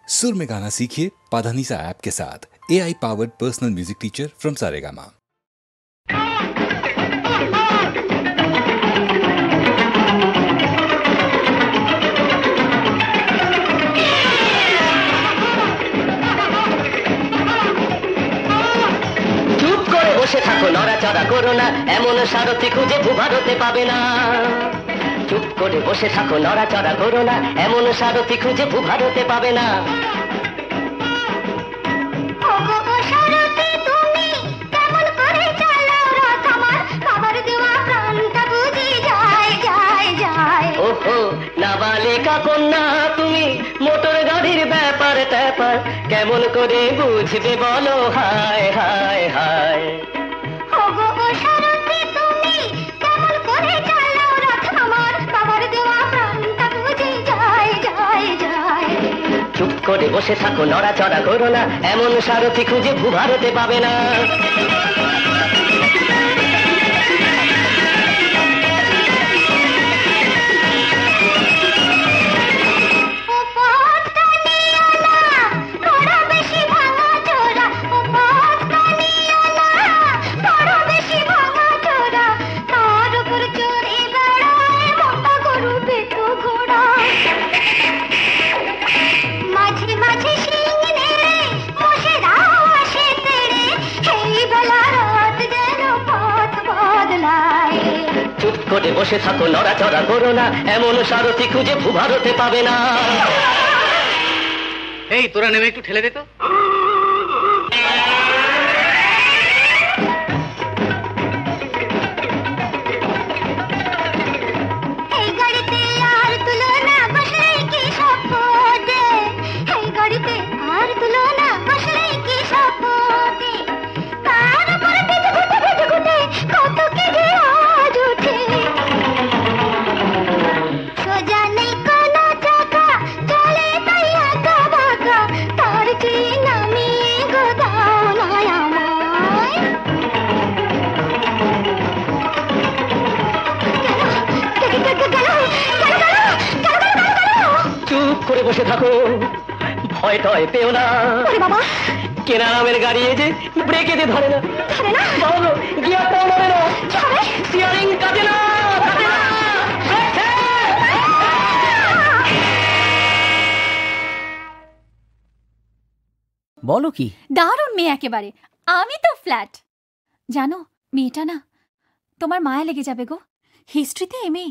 सुर में गाना सीखिए पाधानीसा ऐप के साथ। AI powered personal music teacher from Saregama. চুপ করে বসে থাকো, নড়াচড়া করো না, এমন সারথি খুঁজে ভারতে পাবে না। চুপ করে বসে থাকো, নড়াচড়া করো না, এমন সারথি খুঁজে ভারতে পাবে না। ওহো নাবালিকা কন্যা তুমি, মোটর গাড়ির ব্যাপার ট্যাপার কেমন করে বুঝবে বলো, হায় হায় হায়। চুপ করে বসে থাকো, নড়াচড়া করো না, এমন সারথি খুঁজে ভারতে পাবে না। চুপ করে বসে থাকো, নড়াচড়া করো না, এমন সারথি খুঁজে ভারতে পাবে না। এই তোরা নেমে একটু ঠেলে দে তো। করে বসে থাকো, ভয় টয় পেও না। কেনা নামের গাড়ি যে ব্রেকে দিয়ে ধরে না, বলো গিয়ারটাও ধরে না, স্টিয়ারিং কাটে না। বলো কি দারুণ মেয়ে একেবারে। আমি তো ফ্ল্যাট। জানো মেয়েটা না তোমার মায়া লেগে যাবে গো। হিস্ট্রিতে এমএ,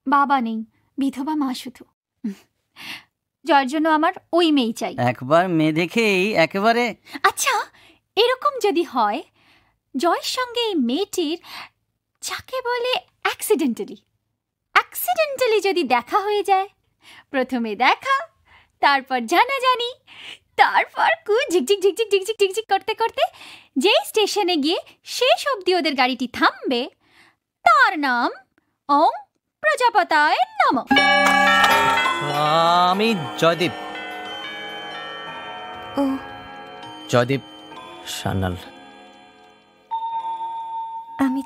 বাবা নেই, বিধবা মা শুধু। যার জন্য আমার ওই মেয়ে চাই। একবার মেয়ে দেখেই একেবারে। আচ্ছা এরকম যদি হয় জয়ের সঙ্গে এই মেয়েটির যাকে বলে অ্যাক্সিডেন্টালি যদি দেখা হয়ে যায়, প্রথমে দেখা, তারপর জানাজানি, তারপর ঝিকঝিক ঝিকঝিক ঝিকঝিক ঝিকঝিক করতে করতে যেই স্টেশনে গিয়ে শেষ অবধি ওদের গাড়িটি থামবে, তার নাম ওং প্রজাপতায় নমঃ। আমি জয়দীপ। ও জয়দীপ সান্যাল। আমি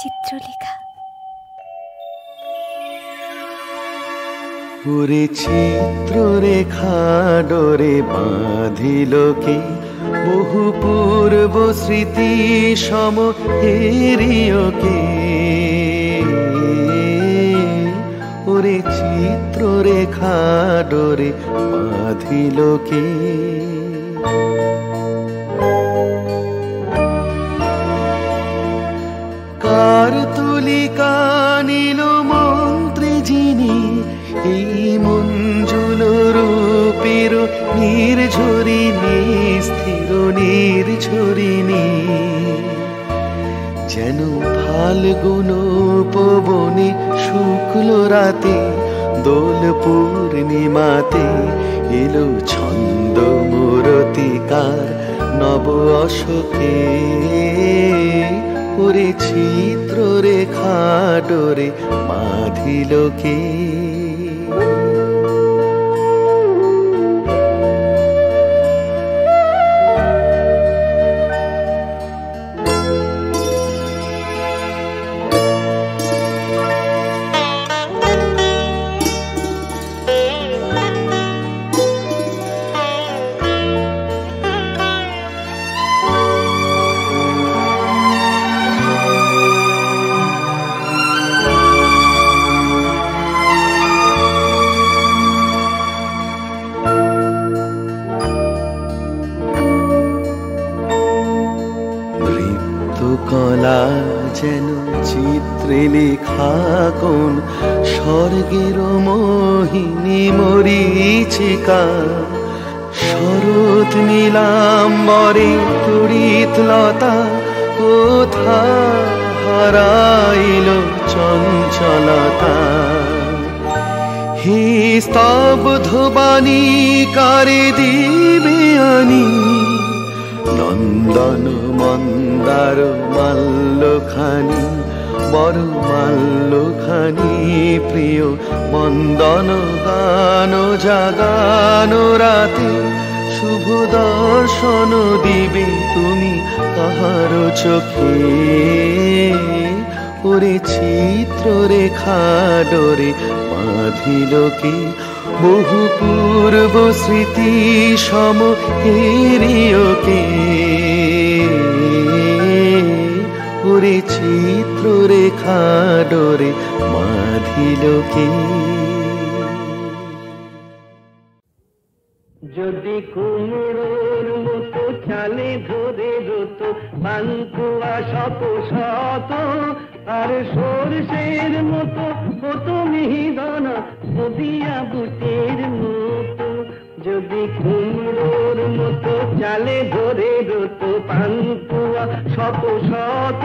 চিত্রলেখা। ওরে চিত্ররেখা ডোরে বাঁধিল কে, বহু পূর্ব স্মৃতি সম হেরিও কে। ওরে চিত্ররেখা ডোরে বাঁধিল কে। কার তুলিকা নীল মন্ত্রী যিনি, এই মঞ্জুল রূপের নির্ঝরিণী, স্থির নির্ঝরিণী। যেন ফাল্গুন পবনে শুক্ল রাতে, দোল পূর্ণিমাতে এলো ছন্দ মূরতিকার নব অশোকে। ওরে চিত্ররেখা ডোরে বাঁধিল কে। মরীচিকা শরৎ নীলাম্বরে তড়িৎ লতা কোথা হারাইল চঞ্চলতা হে স্তব্ধ বাণী কারে দিবে আনি নন্দন মন্দার মাল্যখানি বড় মাল্যখানি প্রিয় বন্দন গান জাগানো রাতে শুভ দর্শন দিবে তুমি কাহার চোখে ওরে চিত্র রেখা ডোরে বাঁধিল কে বহু পূর্ব স্মৃতি সম হেরিয়কে ওরে চিত্র রেখা ডোরে বাঁধিল কে যদি কুমড়োর মতো চালে ধরে রত পান্তুয়া শত শত আর সরষের মতো হতো মিহিদানা নদিয়া বুটের মতো যদি কুমড়োর মতো চালে ধরে রত পান্তুয়া শত শত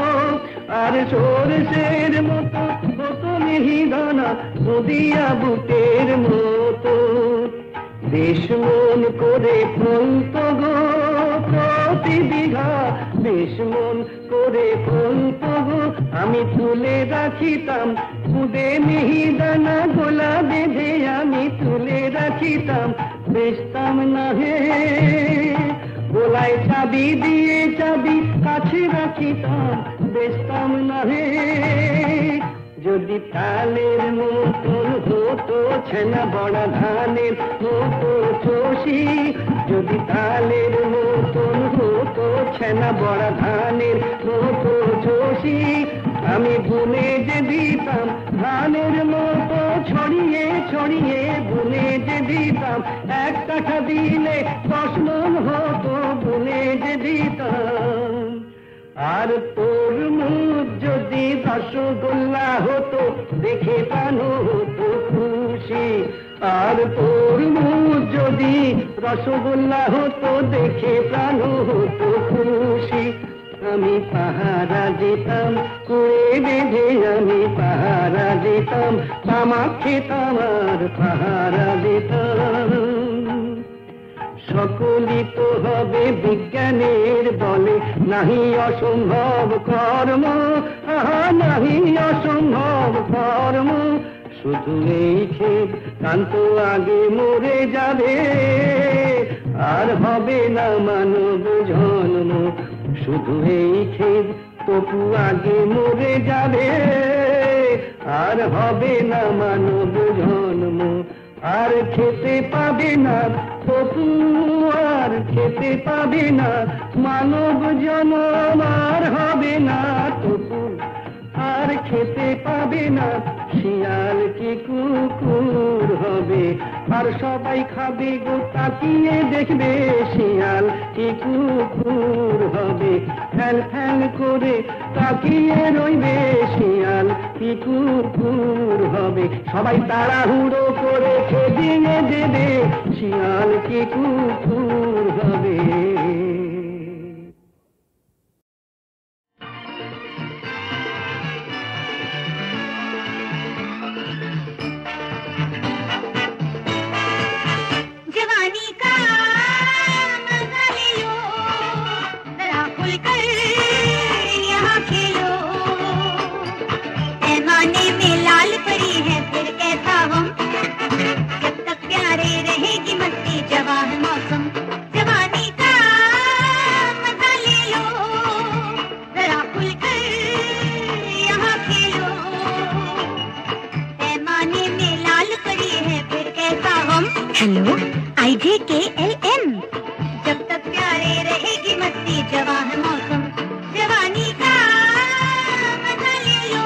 আর সরষের মতো হতো মিহিদানা নদিয়া বুটের মতো দেশ মন করে ফলত গো প্রতি বিঘা দেশ মন করে ফলত গো আমি তুলে রাখিতাম খুদে মিহিদানা গোলা বেঁধে আমি তুলে রাখিতাম বেচতাম না হে গোলায় চাবি দিয়ে চাবি কাছে রাখিতাম বেচতাম না হে যদি তালের মতন হতো ছেনা বড়া ধানের হতো চষি যদি তালের মতন হতো ছেনা বড়া ধানের হতো চষি আমি বুনে যে দিতাম ধানের মতো ছড়িয়ে ছড়িয়ে বুনে যে দিতাম এক কাঠা দিলে 10 মণ হতো বুনে যে দিতাম আর তোর মুখ যদি রসগোল্লা হতো দেখে প্রাণ হতো খুশি আর তোর মুখ যদি রসগোল্লা হতো দেখে প্রাণ হতো খুশি আমি পাহারা যেতাম কুড়ে বেঁধে আমি পাহারা যেতাম তামাক খেতাম আর পাহারা যেতাম সকলই তো হবে বিজ্ঞানের বলে নাহি অসম্ভব কর্ম আহা নাহি অসম্ভব কর্ম শুধু এই ক্ষেত কান্ত আগে মরে যাবে আর হবে না মানব জন্ম শুধু এই ক্ষেত তপু আগে মরে যাবে আর হবে না মানব জন্ম আর খেতে পাবে না তপু আর খেতে পাবে না মানব জন্ম আর হবে না তপু আর খেতে পাবে না শিয়াল কি কুকুর হবে আর সবাই খাবে গো তাকিয়ে দেখবে শিয়াল কি কুকুর হবে ফ্যাল ফ্যাল করে তাকিয়ে রইবে শিয়াল কি কুকুর হবে সবাই তাড়াহুড়ো করে খেদিয়ে দেবে শিয়াল কি কুকুর হবে हेलो IJKLM जब तक प्यारे रहेगी मस्ती जवां है मौसम जवानी का मजा ले लो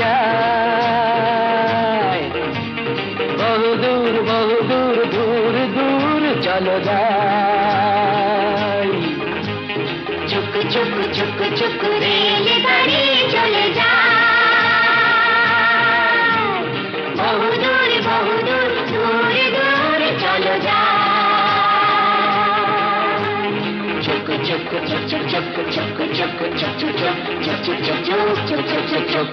যায় বহু দূর দূর দূর চলো যাই চুক চুক চুক চুক রেলগাড়ি চলে যায় বহু দূর দূর দূর চলো যাই চুক চুক চুক চুক চুক চুক চুক চুক চুক চুক চুক চুক চুক চুক চুক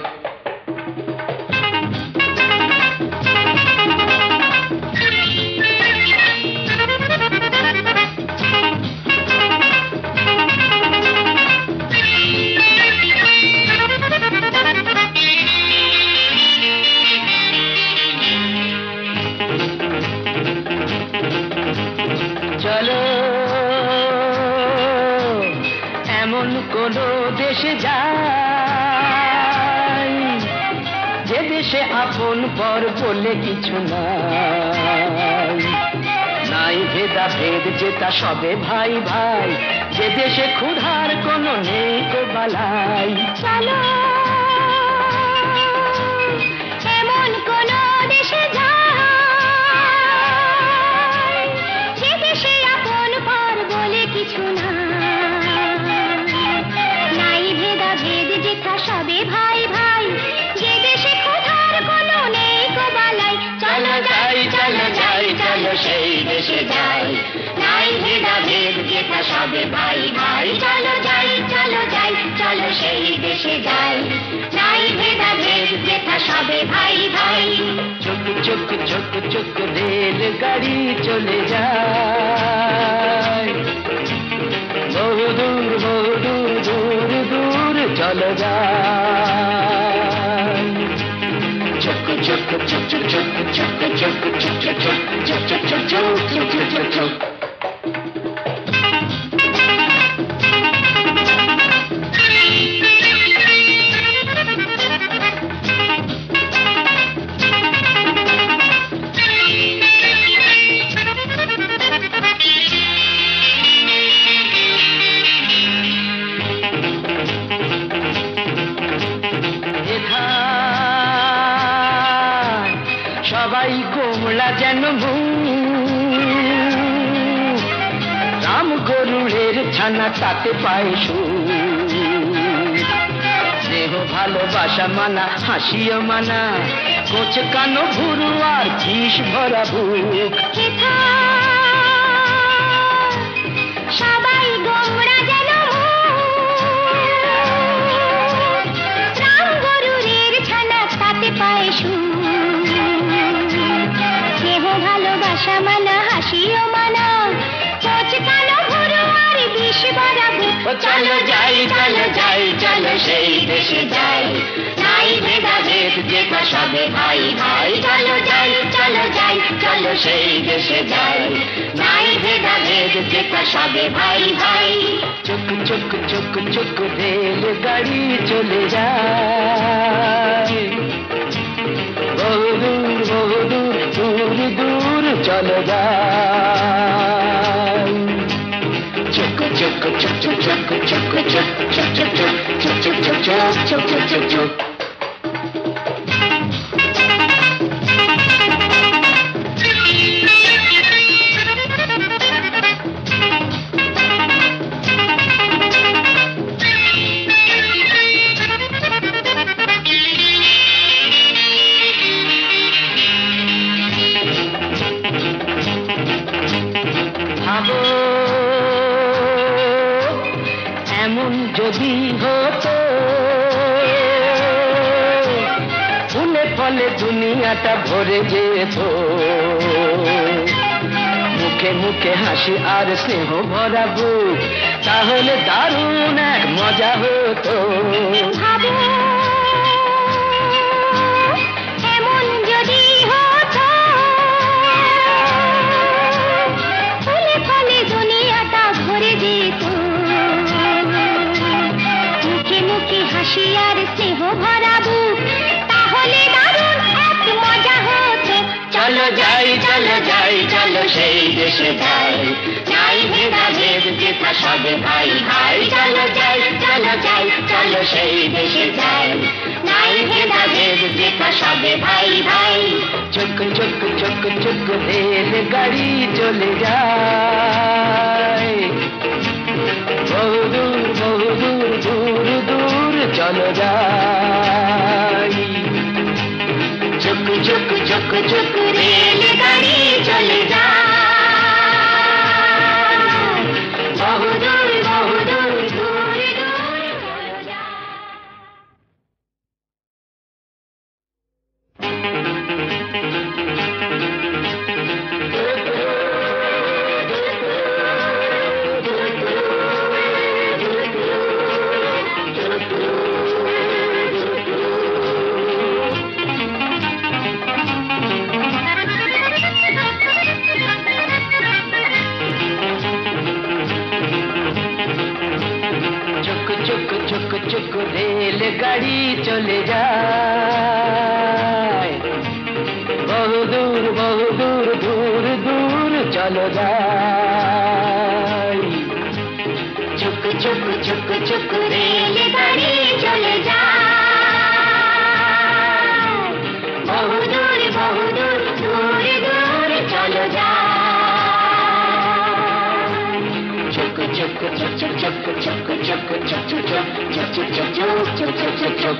চলো এমন কোন দেশে যাই যে দেশে আপন পর বলে কিছু নাই ভেদাভেদ যেটা সবে ভাই ভাই যে দেশে ক্ষুধার কোনো নেই তো বালাই চলো এমন কোন দেশে যাই যে দেশে আপন পর বলে কিছু নাই ভেদাভেদ যেটা সবে ভাই ভাই যে দেশে ক্ষুধার কোনো নেই তো বালাই চলো যাই চলো যাই চলো সেই দেশে যাই নাই ভেদাভেদ যেটা সবে ভাই ভাই চলো যাই চলো যাই চলো সেই দেশে যাই নাই ভেদাভেদ যেটা সবে ভাই ভাই চুক চুক চুক চুক রেলগাড়ি চলে যায় বহু দূর দূর দূর চলো যাই চুক চুক চুক চুক চুক চুক চুক চুক চুক চুক চুক চুক চুক চুক চুক সবাই গোমলা যেন রাম গরুড়ের ছানা তাতে পায় স্নেহ ভালোবাসা মানা হাসিও মানা কোচ কানো ভুরু আর কিস ভরা বুক সবাই গোমরা যেন রাম গরুড়ের ছানা তাতে পায় ভালোবাসা মানা হাসিও মানা কোচ কালো ভুরু আর বিষ ভরা বুক চলো যাই চলো সেই দেশে যাই নাই ভেদাভেদ যেটা সবে ভাই ভাই চলো যাই চলো সেই দেশে যাই নাই ভেদাভেদ যেটা সবে ভাই ভাই চুক চুক চুক চুক রেলগাড়ি চলে যায় বহু দূর দূর চলো যাই চুক চুক চুক চুক চুক চুক চুক চুক চুক চুক চুক চুক চুক চুক চুক এমন যদি হতো ফুলে ফলে দুনিয়াটা ভরে যেত মুখে মুখে হাসি আর স্নেহ ভরা বুক তাহলে দারুণ এক মজা হতো এমন যদি হতো ফুলে ফলে দুনিয়াটা ভরে যেত মুখে মুখে হাসি আর স্নেহ ভরা বুক তাহলে দারুণ এক মজা হতো চলো যাই চলো সেই দেশে যাই নাই ভেদাভেদ যেথা সবে ভাই ভাই চলো যাই চলো যাই চলো সেই দেশে যাই নাই ভেদাভেদ যেথা সবে ভাই ভাই চক চক চক চক রেল গাড়ি চলে যায় বহুদূর বহুদূর দূর দূর চলো যাই চুক চুক চুক চুক রেল গাড়ি চলে যায় বহুদূর বহুদূর দূর দূর চলে যায় চক চক রেল গাড়ি চলে যায় বহুদূর বহুদূর দূর দূর চলো যাই চুক চুক চুক চুক রেল গাড়ি চলে যায় বহুদূর বহুদূর দূর দূর চলো যায় চুক চুক চুক চুক চুক চুক চুক চুক চুক চুক চুক চুক চুক চুক চুক চুক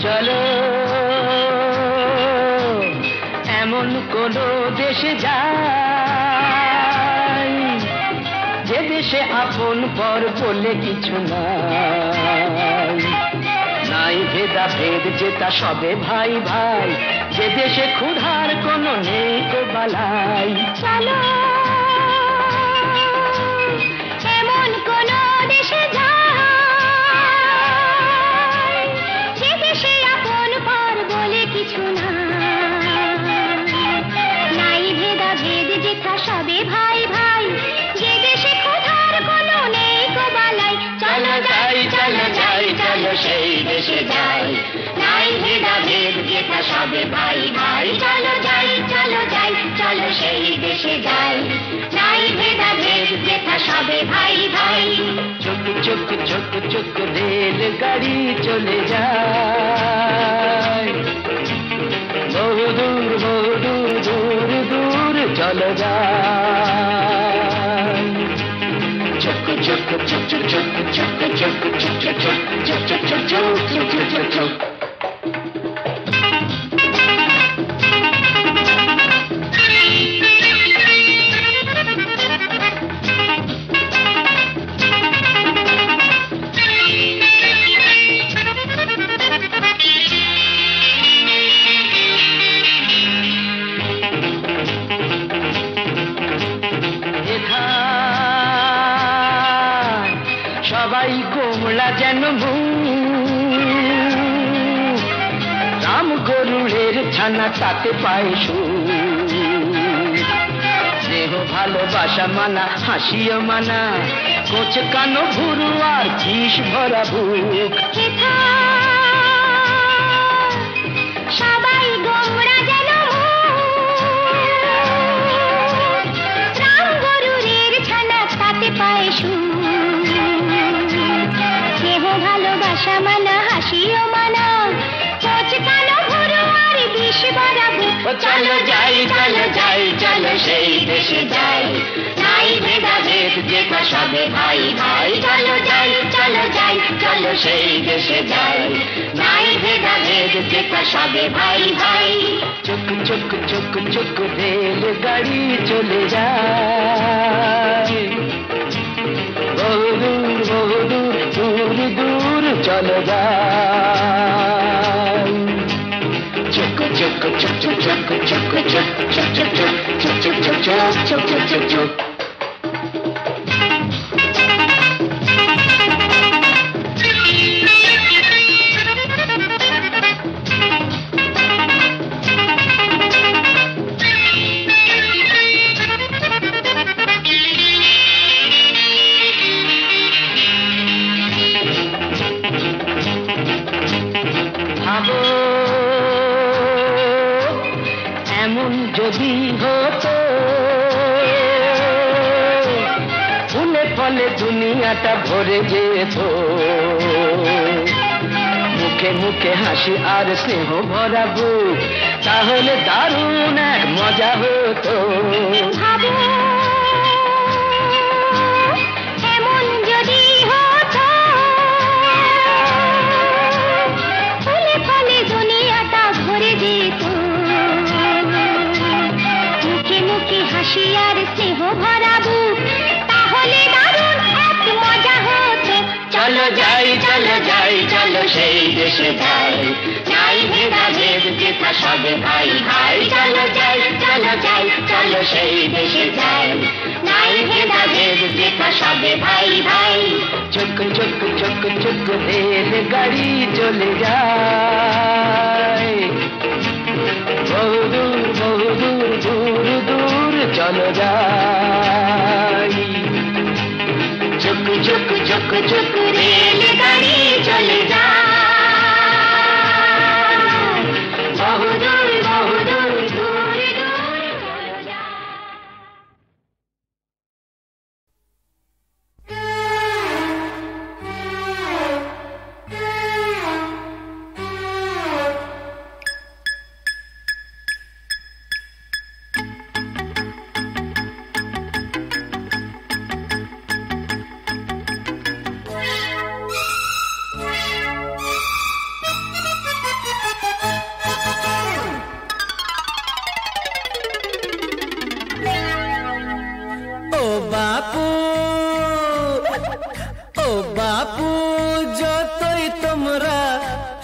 চলো এমন কোন দেশে যাই যে দেশে আপন পর বলে কিছু নাই নাই ভেদাভেদ যেটা সবে ভাই ভাই যে দেশে ক্ষুধার কোনো নেই তো বালাই চলো এমন কোন দেশে যাই যে দেশে আপন পর বলে কিছু নাই ভেদাভেদ যেথা সবে ভাই ভাই যে দেশে ক্ষুধার কোনো নেই তো বালাই চলো যাই চলো যাই চলো সেই দেশে যাই নাই ভেদাভেদ যেথা সবে ভাই ভাই চলো যাই চলো যাই চলো সেই দেশে যাই নাই ভেদাভেদ যেথা সবে ভাই ভাই চক চক চক চক রেল গাড়ি চলে যায় বহুদূর বহুদূর দূর দূর চলো যায় চক চক চক চক চক চক চক চক চক চক চক চক চক চক চক চক সবাই গোমলা যেন রাম গরুড়ের ছানা তাতে পায় স্নেহ ভালোবাসা মানা হাসিও মানা কোচ কানো ভুরু আর খিস ভরা বুক সবাই গোমরা যেন রাম গরুরের ছানা তাতে পায় স্নেহ ভালোবাসা মানা হাসিও মানা কোচ কানো ভুরু আর বিষ ভরা বুক চলো যাই চলো যাই চলো সেই দেশে যাই নাই ভেদাভেদ যেথা সবে ভাই ভাই চলো যাই চলো যাই চলো সেই দেশে যাই নাই ভেদাভেদ যেথা সবে ভাই ভাই চক চক চক চক রেল গাড়ি চলে যায় বহুদূর বহুদূর দূর দূর চলে যায় চক চক চক চক চক চক চক চক চক চক চক চক চক চক চক চক দুনিয়াটা ভরে যেত, মুখে মুখে হাসি আর স্নেহ ভরা বুক, তাহলে দারুণ এক মজা হতো। ভাবো এমন যদি হতো, ফলে ফলে দুনিয়াটা ভরে যেত, মুখে মুখে হাসি আর স্নেহ ভরা বুক, তাহলে দারুণ এক মজা হতো। চলো যাই চলো যাই চলো সেই দেশে যাই, নাই ভেদাভেদ যেথা সবে ভাই ভাই। চলো যাই চলো যাই চলো সেই দেশে যাই, নাই ভেদাভেদ যেথা সবে ভাই ভাই। চুক চুক চুক চুক রেল গাড়ি চলে যায়, বহুদূর বহুদূর দূর দূর চলো যাই। চুক চুক চুক চুক রেল গাড়ি চলে যায়, বহুদূর বহুদূর দূর দূর চলো যায়। ও বাপু যতই তোমরা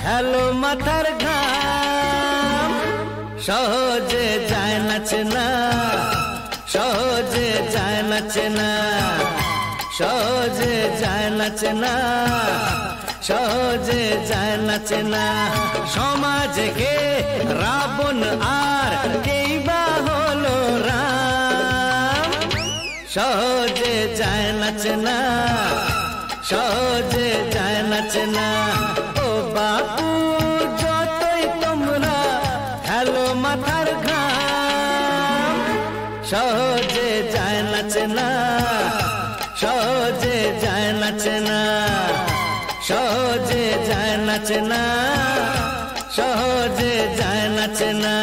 হেলো মাথার ঘাম, সহজে যায় নাচে না, সহজে যায় নাচে না, সহজে যায় নাচে না, সহজে যায় নাচে না। সমাজে কে রাবণ আর কেই বা হলো রাম, সহজে যায় নাচে না, সহজে যায় নাচে না। ও বাপু যতই তোমরা হেলো মাথার ঘাম, সহজে যায় নাচে না, সহজে যায় নাচে না, সহজে যায় নাচে না, সহজে যায় নাচে না।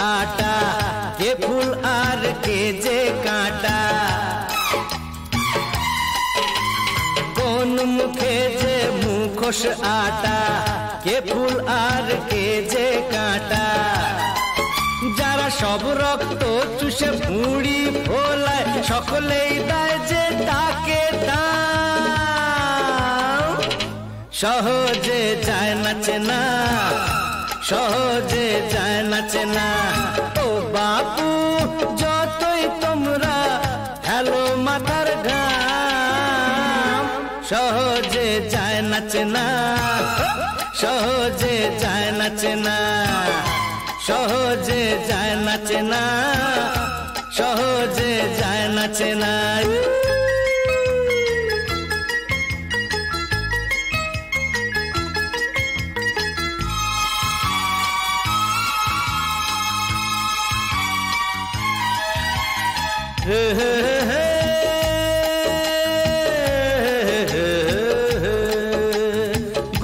आटा के फूल आर के जे काटा, कौन मुखे जे मुखोश आटा के फूल आर के जे काटा। যারা সব রক্ত চুষে ভুঁড়ি ফোলায় সকলেই দেয় যে তাকে দাও, সহজে যায় নাচে না, সহজে যায় নাচে না। ও বাপু যতই তোমরা হেলো মাথার ঘাম, সহজে যায় নাচে না, সহজে যায় নাচে না, সহজে যায় নাচে না, সহজে যায় নাচে না।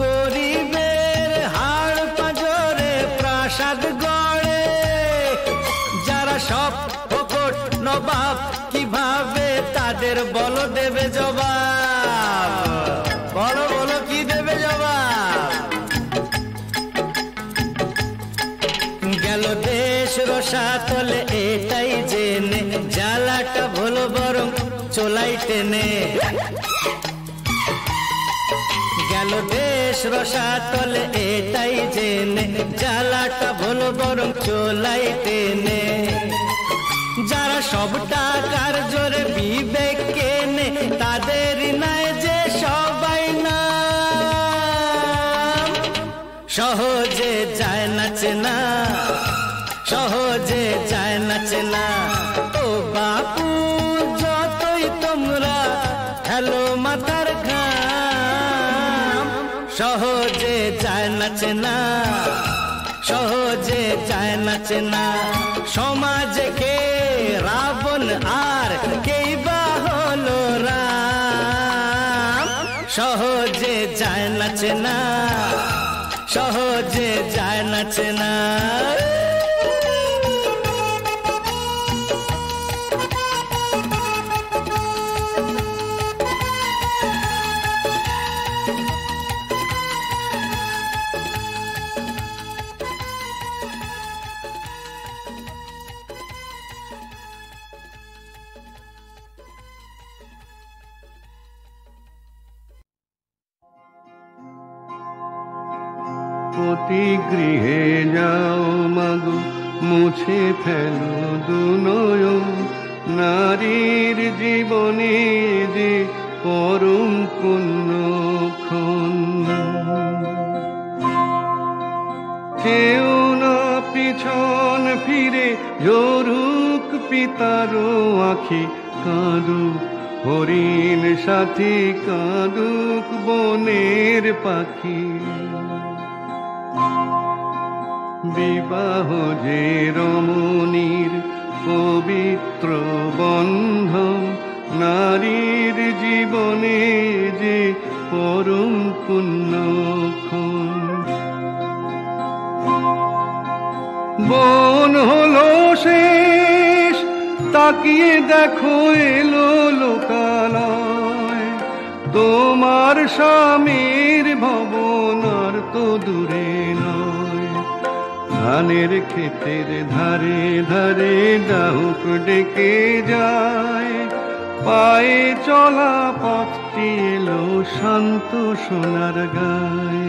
গরিবের হাড় পাঁজরে প্রাসাদ গড়ে, যারা সব ফোকট নবাব কিভাবে তাদের বলো দেবে জবাব, বলো বলো কি দেবে জবাব। গেল দেশ রসাতলে এটাই জেনে, জ্বালাটা ভুলো বরং চোলাই টেনে। গেল দেশ রসাতলে এটাই জেনে, জ্বালাটা ভুলো বরং চোলাই টেনে। যারা সব টাকার জোরে বিবেক কেনে, তাদের নাই যে সবাই না সহজে যায় না চেনা, সহজে যায় না চেনা। ও বাপু যতই তোমরা হেলো মাথার ঘাম, সহজে যায় না চেনা, সহজে যায় না চেনা। সমাজে কে রাবণ আর কেই বা হলো রাম, সহজে যায় না চেনা, সহজে যায় না চেনা। প্রতি গৃহে যাও মাগো, মুছে ফেলো দুনয়ন, নারীর জীবনে যে পরম পুণ্যক্ষণ। কেউ না পিছন ফিরে ঝরুক পিতারও আখি, কাঁদুক হরিণ সাথী, কাঁদুক বনের পাখি। বিবাহ যে রমণীর পবিত্র বন্ধন, নারীর জীবনে যে পরম পুণ্যক্ষণ। বন হলো শেষ, তাকিয়ে দেখো এলো লোকালয়, তোমার স্বামীর ভবন আর তো দূরে নয়। ধানের ক্ষেতের ধারে ধারে ডাহুক ডেকে যায়, পায়ে চলা পথটি এলো শান্ত সোনার গায়ে।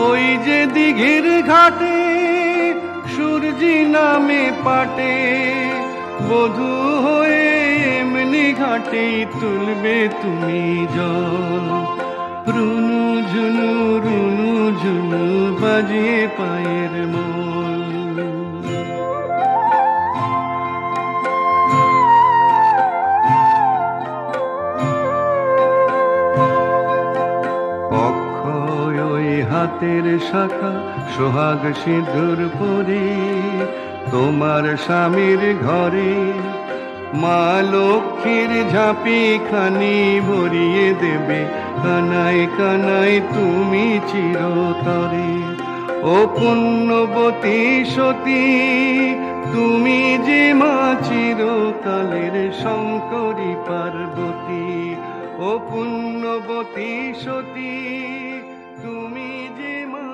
ওই যে দিঘির ঘাটে সূর্যি নামে পাটে, বধূ হয়ে এমনি ঘাটেই তুলবে তুমি জল। রুনু ঝুনু বাজিয়ে পায়ের মল। অক্ষয় ওই হাতের শাখা, সোহাগ সিঁদুর পরে তোমার স্বামীর ঘরে, মা লক্ষ্মীর ঝাঁপি খানি ভরিয়ে দেবে কানায় কানায় তুমি চিরতরে। ও পুণ্যবতী সতী, তুমি যে মা চিরকালের শঙ্করী পার্বতী। ও পুণ্যবতী সতী, তুমি যে মা